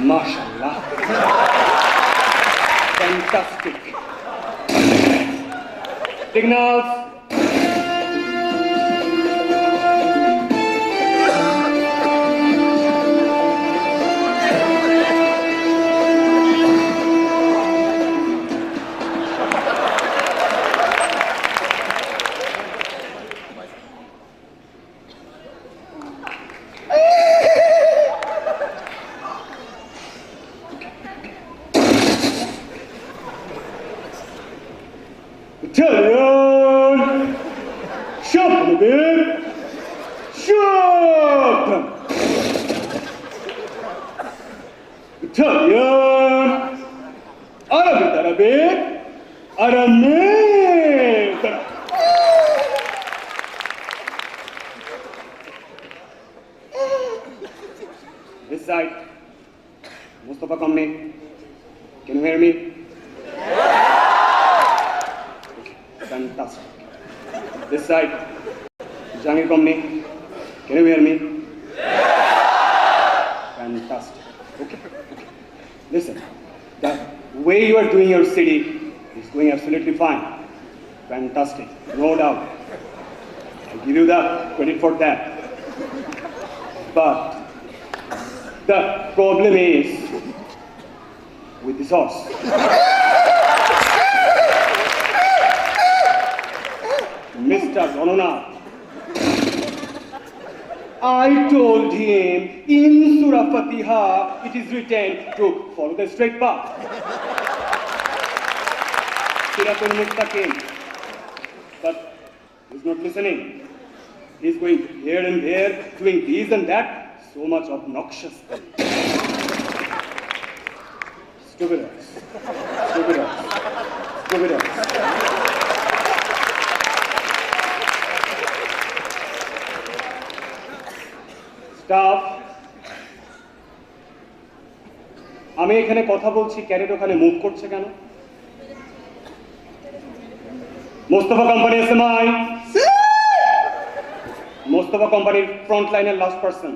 MashaAllah. Fantastic. Signals. Italian! Shuffle a bit! Shuffle! Italian! Arabic! Aramaic! This side. Mustafa Kamni. Can you hear me? Fantastic. This side, Jangir Komni, can you hear me? Fantastic. Okay. Listen, the way you are doing your CD is going absolutely fine. Fantastic, no doubt. I give you the credit for that. But the problem is with this horse. Mr. Ronona, I told him in Surah Fatiha it is written to follow the straight path. Siratul Mustaqim. But he's not listening. He's going here and there, doing this and that, so much obnoxious thing. Stupid ass. Stupid ass. Stupid ass. Staff, আমি এখানে কথা বলছি, carat ওখানে move করছে কেন? Mostafa company SMI, Mostafa কোম্পানির front লাইনের last person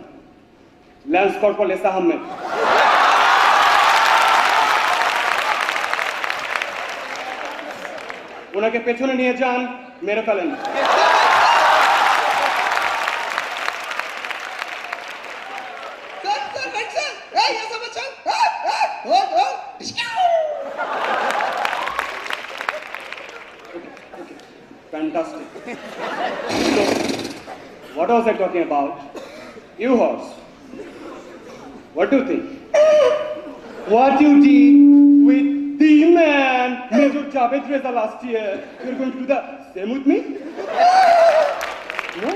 lance corporal S Ahmed. ওনাকে পেছনে নিয়ে যান, মেরে ফেলেন। Fantastic. So, what was I talking about? You horse. What do you think? What you did with the man Major Javed Reza last year, you're going to do the same with me? No.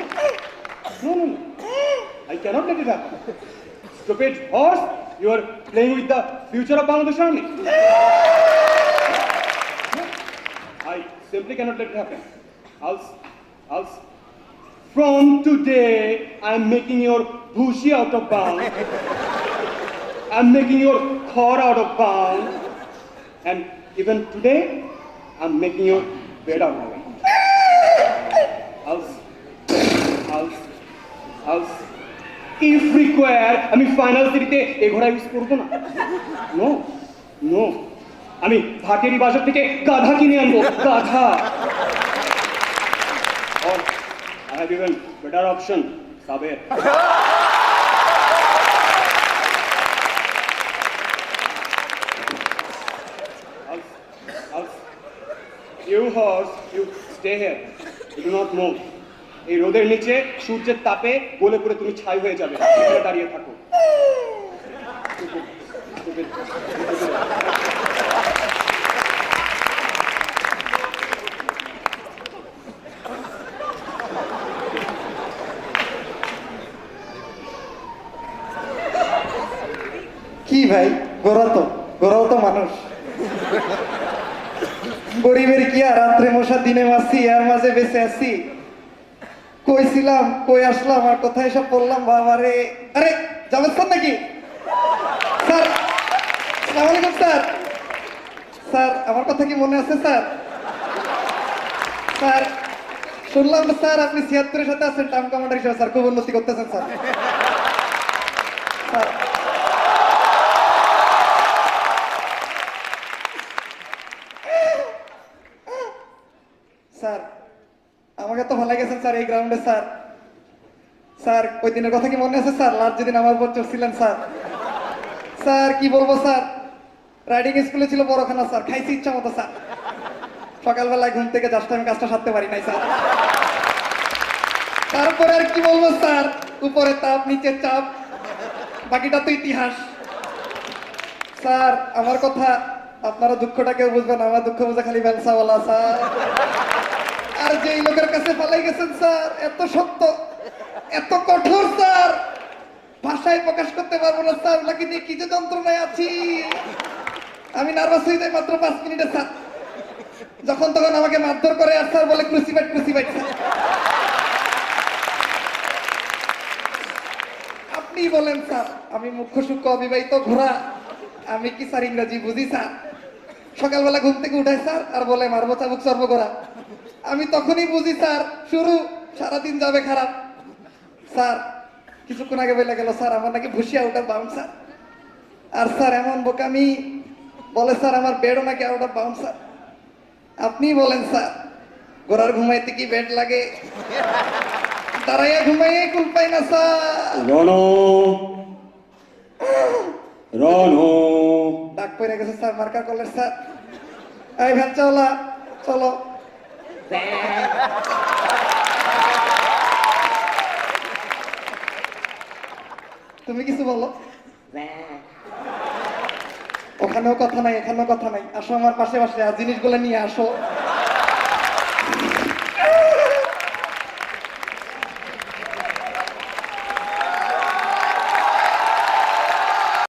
No, no, no. I cannot let it happen. Stupid horse, you are playing with the future of Bangladesh Army. I simply cannot let it happen. Else, from today, I'm making your bhushi out of bounds. I'm making your khor out of bounds. And even today, I'm making your bed out of bounds. Else, if required, আমি final সিটিতে এই ঘোড়া use করবো না। No, আমি ভাটেরি বাজার থেকে গাধা কিনে আনবো, গাধা। Or I have even better option, Saber. You horse, you stay here. You do not move. এই রোদের নিচে সূর্যের তাপে গলে পড়ে তুমি ছাই হয়ে যাবে, এখানে দাঁড়িয়ে থাকো। কি ভাই, গোরাও তো মানুষ। গরিবের কি আর, রাত্রে মশা দিনে মাসি, এর মাঝে বেঁচে আছি। কইছিলাম, কই আসলাম, আর কোথায় সব বললাম। বাবা রে, আরে জাভেদ স্যার নাকি? স্যার আসসালামু আলাইকুম স্যার। স্যার আমার কথা কি মনে আছে স্যার? স্যার শুনলাম স্যার আপনি 76-এর সাথে আছেন টার্ম কমান্ডার হিসেবে, স্যার খুব উন্নতি করতেছেন স্যার। স্যার স্যার আমাকে তো ভালো গেছেন স্যার এই গ্রাউন্ডে স্যার। স্যার ওই দিনের কথা কি মনে আছে স্যার? লাস্ট যেদিন আমার উপর চড়ছিলেন স্যার। স্যার কি বলবো স্যার, রাইডিং স্কুলে ছিল বড়খানা স্যার, খাইছি ইচ্ছা মতো স্যার। সকালবেলায় ঘুম থেকে জাস্ট আমি কাজটা সারতে পারি নাই স্যার। তারপরে আর কি বলবো স্যার, উপরে তাপ নিচে চাপ, বাকিটা তো ইতিহাস। স্যার আমার কথা আপনারা দুঃখটা কেউ বুঝবেন, আমার দুঃখ বুঝে খালি ব্যবসাওয়ালা স্যার। আর যেই লোকের কাছে পালাই গেছেন স্যার, এত সত্য এত কঠোর স্যার, ভাষায় প্রকাশ করতে পারবো না স্যার। নাকি নিয়ে কি যে যন্ত্রণায় আছি, আমি নার্ভাস হয়ে যাই মাত্র 5 মিনিটে স্যার। যখন তখন আমাকে মারধর করে আর স্যার বলে ক্রুসিফাইড ক্রুসিফাইড স্যার। আপনি বলেন স্যার, আমি মুখ্য সূক্ষ্ম অবিবাহিত ঘোড়া, আমি কি স্যার ইংরেজি বুঝি স্যার? সকালবেলা ঘুম থেকে উঠায় স্যার আর বলে মারবো চাবুক সর্ব করা। আমি তখনই বুঝি স্যার শুরু, সারাদিন যাবে খারাপ। স্যার কিছুক্ষণ আগে বলে গেল স্যার আমার নাকি ভুসি আউট অফ বাউন্ড স্যার। আর স্যার এমন বোকামি বলে স্যার আমার বেডও নাকি আউট অফ বাউন্ড স্যার। আপনি বলেন স্যার, ঘোড়ার ঘুমাইতে কি বেড লাগে? দাঁড়াইয়া ঘুমাইয়ে কুল পাই না স্যার। রনো রনো ডাক পড়ে গেছে স্যার, মার্কার করলেন স্যার। এই ভ্যান চাওলা চলো। তুমি কিছু বলো। ওখানেও কথা নাই এখানেও কথা নাই, আসো আমার পাশে পাশে আর জিনিসগুলো নিয়ে আসো।